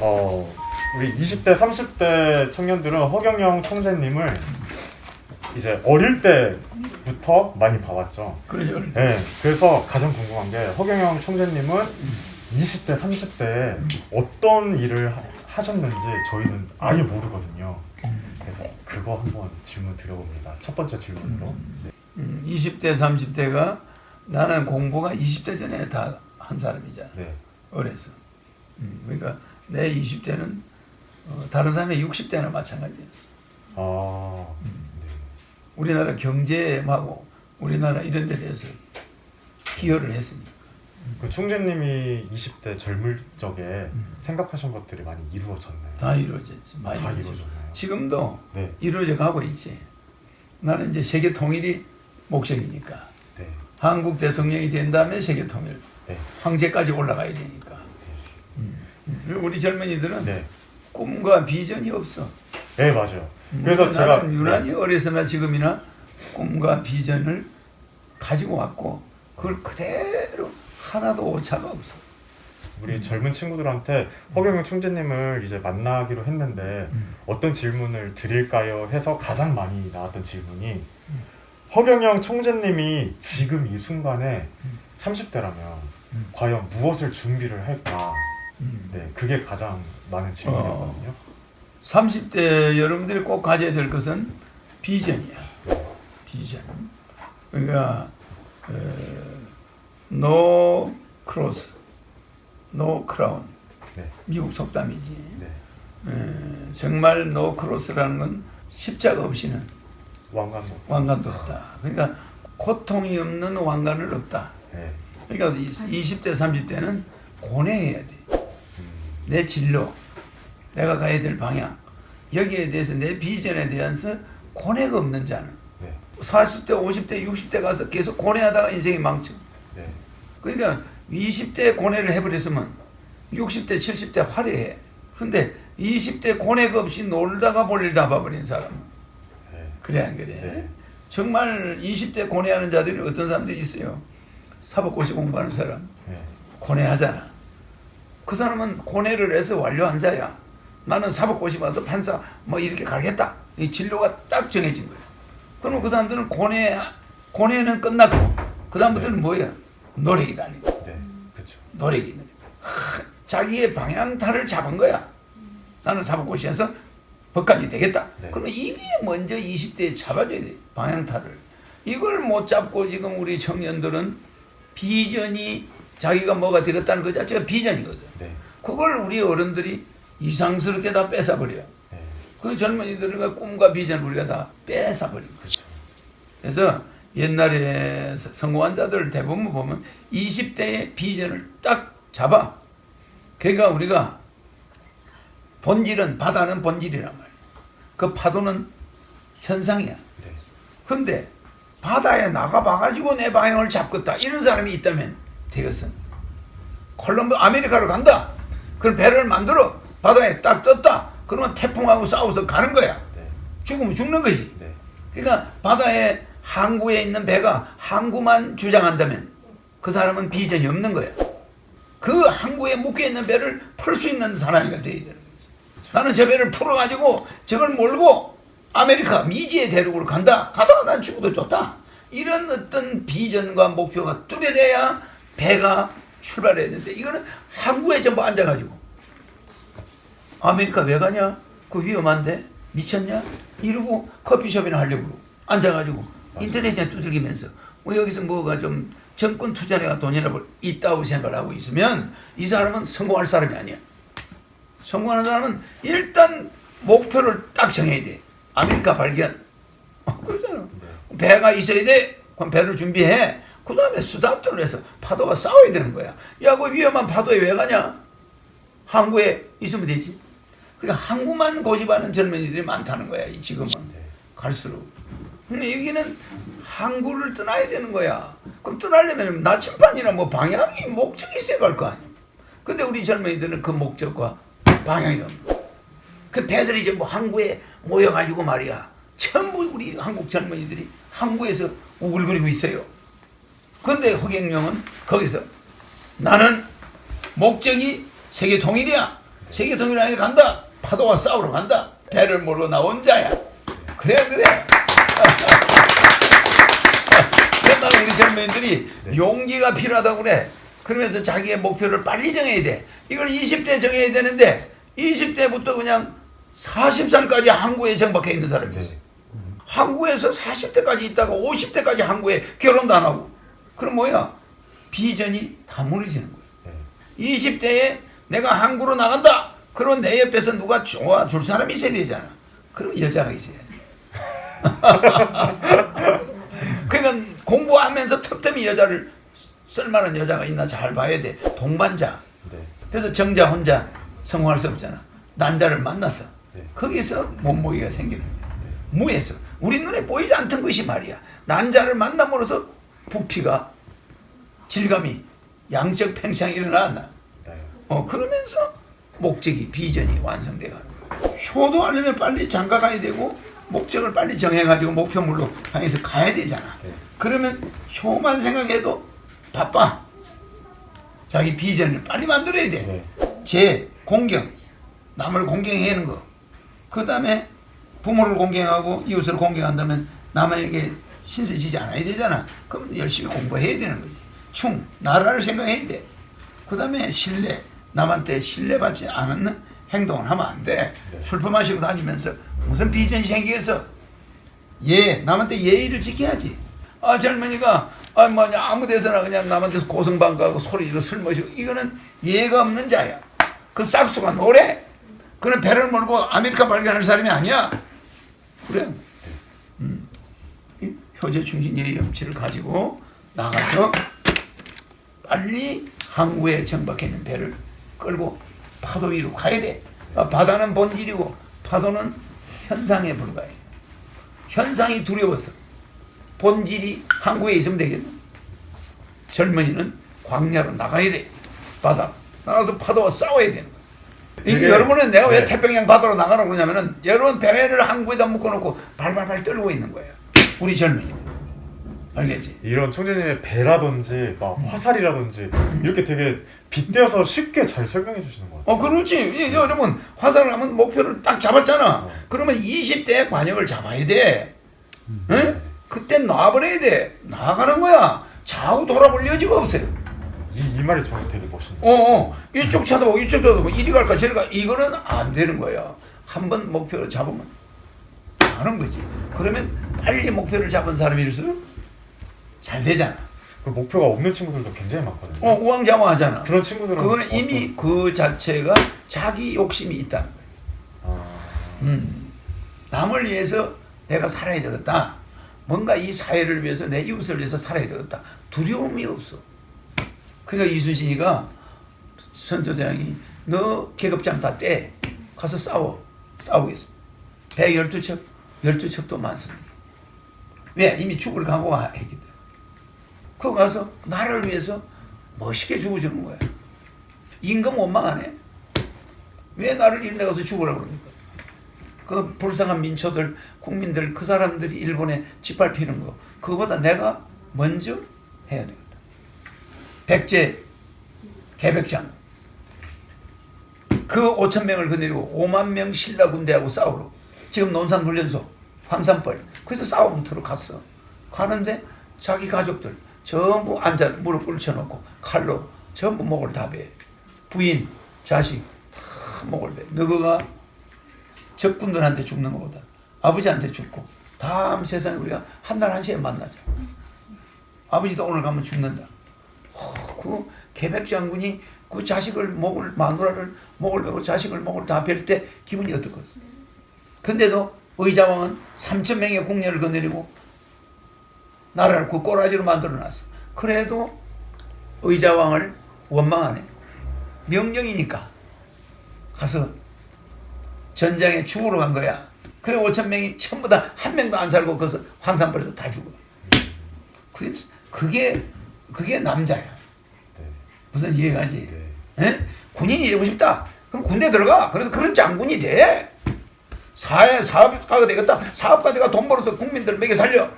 우리 20대, 30대 청년들은 허경영 총재님을 이제 어릴 때부터 많이 봐왔죠. 그러죠. 네, 그래서 가장 궁금한 게 허경영 총재님은 20대, 30대에 어떤 일을 하셨는지 저희는 아예 모르거든요. 그래서 그거 한번 질문 드려봅니다. 첫 번째 질문으로. 네. 20대, 30대가 나는 공부가 20대 전에 다 한 사람이잖아. 네. 어려서. 그러니까 내 20대는 다른 사람의 60대나 마찬가지였어. 아, 네. 우리나라 경제하고 우리나라 이런 데 대해서 기여를 했으니까. 그 총재님이 20대 젊을 적에 생각하신 것들이 많이 이루어졌나요? 다 이루어졌지. 많이 다 이루어졌지. 이루어졌나요? 지금도 네. 이루어져 가고 있지. 나는 이제 세계 통일이 목적이니까. 네. 한국 대통령이 된 다음에 세계 통일. 네. 황제까지 올라가야 되니까. 우리 젊은이들은 네. 꿈과 비전이 없어. 네, 맞아요. 그래서 제가 나는 유난히 어려서나 지금이나 꿈과 비전을 가지고 왔고 그걸 그대로 하나도 오차가 없어. 우리 젊은 친구들한테 허경영 총재님을 이제 만나기로 했는데 어떤 질문을 드릴까요? 해서 가장 많이 나왔던 질문이 허경영 총재님이 지금 이 순간에 30대라면 과연 무엇을 준비를 할까? 네, 그게 가장 많은 질문이었거든요. 30대 여러분들이 꼭 가져야 될 것은 비전이야. 비전. 그러니까 no cross, no crown. 네. 미국 속담이지. 네. 정말 no cross라는 건 십자가 없이는 왕관도. 왕관도 없다. 그러니까 고통이 없는 왕관은 없다. 네. 그러니까 20대, 30대는 고뇌해야 돼. 내 진로, 내가 가야 될 방향, 여기에 대해서 내 비전에 대해서 고뇌가 없는 자는 네. 40대, 50대, 60대 가서 계속 고뇌하다가 인생이 망쳐. 네. 그러니까 20대 고뇌를 해버렸으면 60대, 70대 화려해. 근데 20대 고뇌가 없이 놀다가 볼일 다 봐버린 사람은 네. 그래 안 그래? 네. 정말 20대 고뇌하는 자들이 어떤 사람들이 있어요. 사법고시 공부하는 사람 네. 고뇌하잖아. 그 사람은 고뇌를 해서 완료한 자야. 나는 사법고시 봐서 판사 뭐 이렇게 가겠다. 이 진로가 딱 정해진 거야. 그러면 그 사람들은 고뇌는 끝났고 그 다음부터는 네. 뭐야? 노력이다. 네. 그렇죠. 노력이. 자기의 방향타를 잡은 거야. 나는 사법고시에서 법관이 되겠다. 네. 그러면 이게 먼저 20대에 잡아줘야 돼. 방향타를. 이걸 못 잡고 지금 우리 청년들은 비전이 자기가 뭐가 되겠다는 그 자체가 비전이거든. 네. 그걸 우리 어른들이 이상스럽게 다 뺏어버려. 네. 그 젊은이들의 꿈과 비전을 우리가 다 뺏어버린 거죠. 그렇죠. 그래서 옛날에 성공한 자들 대부분 보면 20대의 비전을 딱 잡아. 그러니까 우리가 본질은 바다는 본질이란 말이야. 그 파도는 현상이야. 네. 근데 바다에 나가봐가지고 내 방향을 잡겠다 이런 사람이 있다면 되겠어. 콜롬비아 아메리카로 간다. 그럼 배를 만들어 바다에 딱 떴다. 그러면 태풍하고 싸워서 가는 거야. 네. 죽으면 죽는 거지. 네. 그러니까 바다에 항구에 있는 배가 항구만 주장한다면 그 사람은 비전이 없는 거야. 그 항구에 묶여있는 배를 풀 수 있는 사람이 돼야 되는 거지. 나는 저 배를 풀어가지고 저걸 몰고 아메리카 미지의 대륙으로 간다. 가다가 난 죽어도 좋다. 이런 어떤 비전과 목표가 뚜렷해야 배가 출발해야 되는데 이거는 항구에 전부 앉아가지고 아메리카 왜 가냐? 그 위험한데? 미쳤냐? 이러고 커피숍이나 하려고 앉아가지고 인터넷에 두들기면서 뭐 여기서 뭐가 좀 정권 투자가 돈이라고 있다고 생각을 하고 있으면 이 사람은 성공할 사람이 아니야. 성공하는 사람은 일단 목표를 딱 정해야 돼. 아메리카 발견. 그러잖아. 네. 배가 있어야 돼. 그럼 배를 준비해. 그 다음에 수답들을 해서 파도가 싸워야 되는 거야. 야, 그 위험한 파도에 왜 가냐? 항구에 있으면 되지. 그러니까 항구만 고집하는 젊은이들이 많다는 거야, 지금은. 네. 갈수록. 근데 여기는 항구를 떠나야 되는 거야. 그럼 떠나려면 나침반이나 뭐 방향이, 목적이 있어야 갈 거 아니야. 근데 우리 젊은이들은 그 목적과 방향이 없는 거야. 그 배들이 이제 뭐 항구에 모여가지고 말이야. 전부 우리 한국 젊은이들이 항구에서 우글거리고 있어요. 그런데 허경영은 거기서 나는 목적이 세계 통일이야. 세계 통일하게 간다. 파도와 싸우러 간다. 배를 몰고 나온 자야. 그래. 옛날에 우리 젊은이들이 네. 용기가 필요하다고 그래. 그러면서 자기의 목표를 빨리 정해야 돼. 이걸 20대 정해야 되는데 20대부터 그냥 40살까지 항구에 정박해 있는 사람이 있어. 네. 항구에서 40대까지 있다가 50대까지 항구에 결혼도 안 하고. 그럼 뭐야? 비전이 다 무너지는 거야. 네. 20대에 내가 항구로 나간다. 그럼 내 옆에서 누가 좋아줄 사람이 있어야 되잖아. 그럼 여자가 있어야지. 그러니까 공부하면서 틈틈이 여자를 쓸만한 여자가 있나 잘 봐야 돼. 동반자. 네. 그래서 정자 혼자 성공할 수 없잖아. 난자를 만나서 네. 거기서 몸무게가 생기는 거야. 무에서 우리 눈에 보이지 않던 것이 말이야. 난자를 만남으로써 부피가 질감이 양적 팽창이 일어났나. 네. 그러면서 목적이 비전이 완성돼 가는 거야. 효도하려면 빨리 장가 가야 되고 목적을 빨리 정해가지고 목표물로 향해서 가야 되잖아. 네. 그러면 효만 생각해도 바빠. 자기 비전을 빨리 만들어야 돼. 네. 공경, 남을 공경해야 하는 거. 그 다음에 부모를 공경하고 이웃을 공경한다면 남에게 신세 지지 않아야 되잖아. 그럼 열심히 공부해야 되는 거지. 나라를 생각해야 돼. 그 다음에 신뢰, 남한테 신뢰받지 않는 행동을 하면 안 돼. 네. 술 마시고 다니면서 무슨 비전이 생기겠어? 남한테 예의를 지켜야지. 젊은이가 아무 데서나 그냥 남한테서 고성방가하고 소리로 술 마시고 이거는 예의가 없는 자야. 그 싹수가 노래. 그는 배를 몰고 아메리카 발견할 사람이 아니야. 그래. 이 효제 충신 예의 염치를 가지고 나가서 빨리 항구에 정박해 있는 배를 끌고 파도 위로 가야 돼. 바다는 본질이고 파도는 현상에 불과해. 현상이 두려워서 본질이 항구에 있으면 되겠네. 젊은이는 광야로 나가야 돼. 바다 나가서 파도와 싸워야 되는 거야. 여러분은 내가 왜 태평양 바다로 나가라고 그러냐면은 여러분 배를 항구에다 묶어놓고 발발발 떨고 있는 거예요. 우리 젊은이. 알겠지? 이런 총재님의 배라든지 막 화살이라든지 이렇게 되게 빗대어서 쉽게 잘 설명해 주시는 것 같아요. 그렇지. 여러분 화살을 하면 목표를 딱 잡았잖아. 그러면 20대의 관역을 잡아야 돼. 응? 그때 놔버려야 돼. 나가는 거야. 좌우 돌아볼 여지가 없어요. 이 말이 저는 되게 멋있네요. 이쪽 쳐다보고 이쪽 쳐다보고 이리 갈까 저리 갈까 이거는 안 되는 거야. 한번 목표를 잡으면 하는 거지. 그러면 빨리 목표를 잡은 사람일수록 잘 되잖아. 그 목표가 없는 친구들도 굉장히 많거든요. 우왕좌왕하잖아. 그런 친구들은 그거는 이미 그 자체가 자기 욕심이 있다는 거야. 남을 위해서 내가 살아야 되겠다. 뭔가 이 사회를 위해서 내 이웃을 위해서 살아야 되겠다. 두려움이 없어. 그러니까 이순신이가 선조대왕이 너 계급장 다 떼. 가서 싸우겠어. 배 12척, 12척도 많습니다. 왜? 이미 죽을 각오했기 때문에. 거기 가서 나라를 위해서 멋있게 죽어주는 거야. 임금 원망하네. 왜 나를 이런 데 가서 죽으라고 그럽니까? 그 불쌍한 민초들, 국민들, 그 사람들이 일본에 짓밟히는 거, 그거보다 내가 먼저 해야 되겠다. 백제 개백장 그 5,000명을 거느리고 5만 명 신라 군대하고 싸우러 지금 논산훈련소 황산벌 그래서 싸움터로 갔어. 가는데 자기 가족들 전부 앉아 무릎 꿇쳐놓고 칼로 전부 목을 다 베. 부인, 자식 다 목을 베. 너가 적군들한테 죽는 것보다 아버지한테 죽고 다음 세상에 우리가 한 달 한시에 만나자. 아버지도 오늘 가면 죽는다. 그 개백 장군이 그 자식을 마누라를 목을 베고 자식을 목을 다 벨 때 기분이 어떻겠어? 근데도 의자왕은 3,000명의 국녀를 거느리고 나라를 그 꼬라지로 만들어놨어. 그래도 의자왕을 원망하네. 명령이니까 가서 전장에 죽으러 간 거야. 그래 5,000명이 전부 다 한 명도 안 살고 거기서 황산벌에서 다 죽어. 그게 남자야. 네. 무슨 이해가지? 네. 에? 군인이 되고 싶다. 그럼 군대 들어가. 그래서 그런 장군이 돼. 사업가가 되겠다. 사업가 내가 돈 벌어서 국민들 먹여 살려.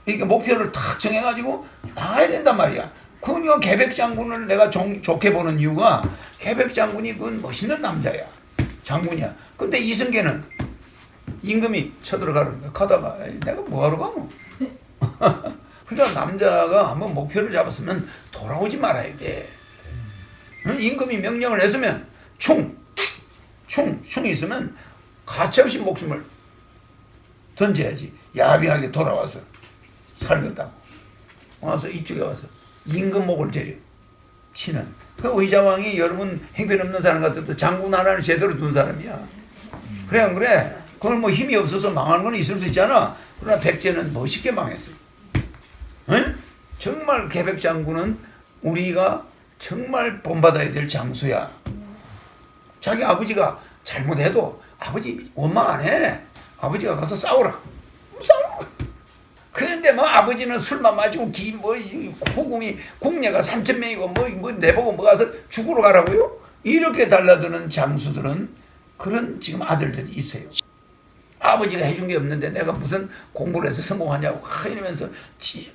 이렇게 목표를 탁 정해가지고 나가야 된단 말이야. 그러니까 계백 장군을 내가 좋게 보는 이유가 계백 장군이 그 멋있는 남자야. 장군이야. 근데 이승계는 임금이 쳐들어가는 거야. 가다가 내가 뭐하러 가노? 그러니까 남자가 한번 목표를 잡았으면 돌아오지 말아야 돼. 임금이 명령을 했으면 충이 있으면 가차없이 목숨을 던져야지. 야비하게 돌아와서 살겠다고. 와서 이쪽에 와서 임금목을 데려 치는. 그 의자왕이 여러분 행편없는 사람 같아도 장군 하나를 제대로 둔 사람이야. 그래 안 그래? 그건 뭐 힘이 없어서 망하는 건 있을 수 있잖아. 그러나 백제는 멋있게 망했어. 응? 정말 계백 장군은 우리가 정말 본받아야 될 장수야. 자기 아버지가 잘못해도 아버지 원망 안 해. 아버지가 가서 싸우라. 싸우는 거야. 그런데 뭐 아버지는 술만 마시고 후궁이 궁녀가 3,000명이고 뭐 내보고 뭐 가서 죽으러 가라고요? 이렇게 달라드는 장수들은 그런 지금 아들들이 있어요. 아버지가 해준 게 없는데 내가 무슨 공부를 해서 성공하냐고 이러면서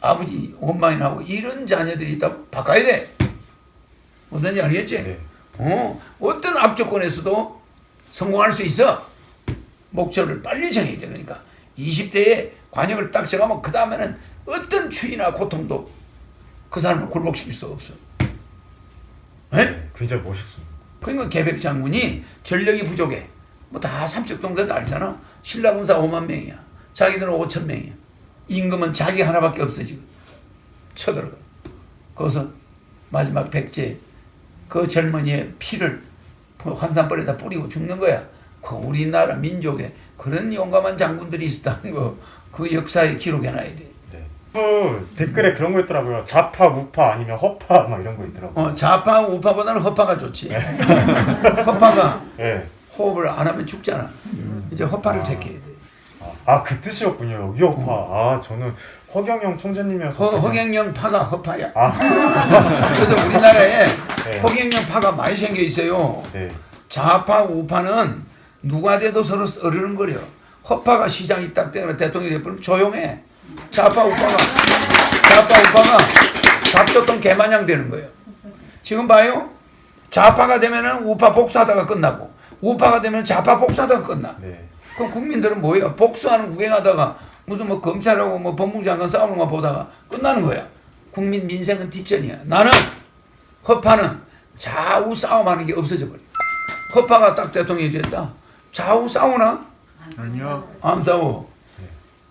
아버지 원망이 나고 이런 자녀들이 있다고 바꿔야 돼. 무슨 말 알겠지? 네. 어떤 압조건에서도 성공할 수 있어. 목표를 빨리 정해야 돼. 그러니까 20대에 관역을 딱 정하면 그 다음에는 어떤 추위나 고통도 그 사람을 굴복시킬 수가 없어. 네? 굉장히 멋있습니다. 그러니까 계백 장군이 전력이 부족해. 뭐 다 삼척동자도 알잖아. 신라군사 5만 명이야. 자기들은 5천 명이야. 임금은 자기 하나밖에 없어 지금. 쳐들어가. 거기서 마지막 백제 그 젊은이의 피를 환산벌에다 뿌리고 죽는 거야. 그 우리나라 민족에 그런 용감한 장군들이 있었다는 거 그 역사에 기록해놔야 돼. 네. 댓글에 그런 거 있더라고요. 좌파, 우파 아니면 허파 막 이런 거 있더라고요. 좌파, 우파보다는 허파가 좋지. 허파가 네. 호흡을 안 하면 죽잖아. 이제 허파를 택해야 돼. 그 뜻이었군요. 여기 허파. 저는 허경영 총재님이어서 허경영 파가 허파야. 그래서 우리나라에 네. 허경영 파가 많이 생겨 있어요. 네. 좌파, 우파는 누가 돼도 서로 어르른거려. 허파가 시장이 딱 되거나 대통령이 돼버리면 조용해. 좌파, 우파가 밥줬던 개마냥 되는 거예요. 지금 봐요. 좌파가 되면은 우파 복수하다가 끝나고 우파가 되면 좌파 복수하다가 끝나. 네. 그럼 국민들은 뭐예요? 복수하는 구경하다가 무슨 뭐 검찰하고 뭐 법무장관 싸우는 거 보다가 끝나는 거야. 국민 민생은 뒷전이야. 나는 허파는 좌우 싸움하는 게 없어져 버려. 허파가 딱 대통령이 됐다. 좌우 싸우나? 아니요. 안 싸워.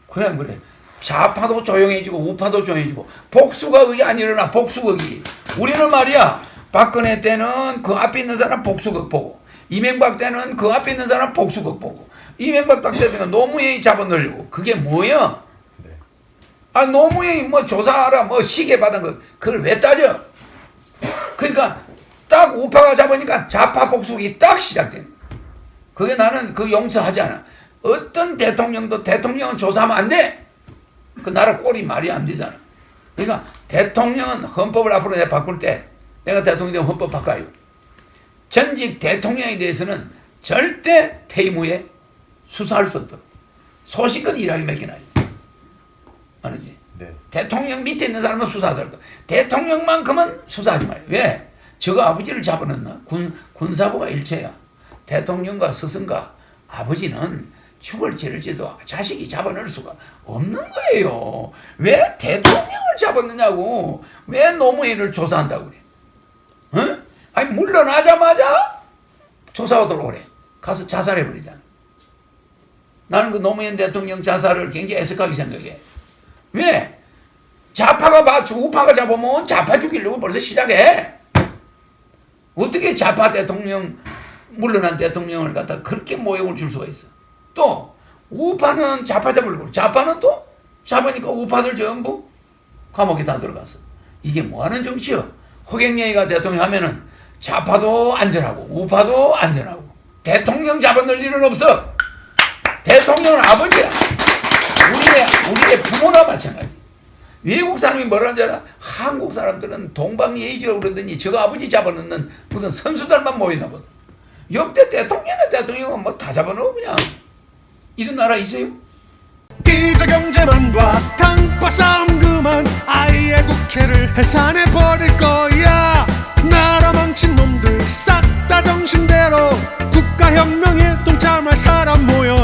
그래. 좌파도 조용해지고 우파도 조용해지고 복수극이 안 일어나. 복수극이. 우리는 말이야. 박근혜 때는 그 앞에 있는 사람 복수극 보고 이명박 때는 그 앞에 있는 사람 복수극 보고 이명박 때는 노무현이 잡아넣으려고. 그게 뭐야? 네. 노무현이 뭐 조사하라 뭐 시계 받은 거 그걸 왜 따져? 그러니까 딱 우파가 잡으니까 좌파 복수극이 딱 시작된. 그게 나는 그 용서하지 않아. 어떤 대통령도 대통령은 조사하면 안 돼. 그 나라 꼴이 말이 안 되잖아. 그러니까 대통령은 헌법을 앞으로 내가 바꿀 때 내가 대통령 되면 헌법 바꿔요. 전직 대통령에 대해서는 절대 퇴임 후에 수사할 수 없도록 소신껏 일하게 맡겨놔요. 알았지? 네. 대통령 밑에 있는 사람은 수사하더라도 대통령만큼은 수사하지 마요. 왜? 저거 아버지를 잡아넣나? 군사부가 일체야. 대통령과 스승과 아버지는 죽을 지를지도 자식이 잡아넣을 수가 없는 거예요. 왜 대통령을 잡았느냐고. 왜 노무현을 조사한다고 그래. 응? 아니 물러나자마자 조사하도록 그래. 가서 자살해버리잖아. 나는 그 노무현 대통령 자살을 굉장히 애석하게 생각해. 왜? 좌파가 우파가 잡으면 좌파 죽이려고 벌써 시작해. 어떻게 좌파 대통령 물러난 대통령을 갖다 그렇게 모욕을 줄 수가 있어. 또 우파는 좌파 잡으려고 좌파는 또 잡으니까 우파들 전부 감옥에 다 들어갔어. 이게 뭐하는 정치야. 허경영이가 대통령 하면은 좌파도 안전하고 우파도 안전하고 대통령 잡아넣을 일은 없어. 대통령은 아버지야. 우리의 부모나 마찬가지. 외국 사람이 뭐라는 줄 알아? 한국 사람들은 동방예의지라고 그러더니 저거 아버지 잡아넣는 무슨 선수들만 모이나 보다. 역대 대통령은 뭐 다 잡아넣어 그냥. 이런 나라 있어요? 기자경제만과 당파 싸움 그만 아예 국회를 해산해버릴 거야. 나라 망친 놈들 싹 다 정신대로 국가혁명에 동참할 사람 모여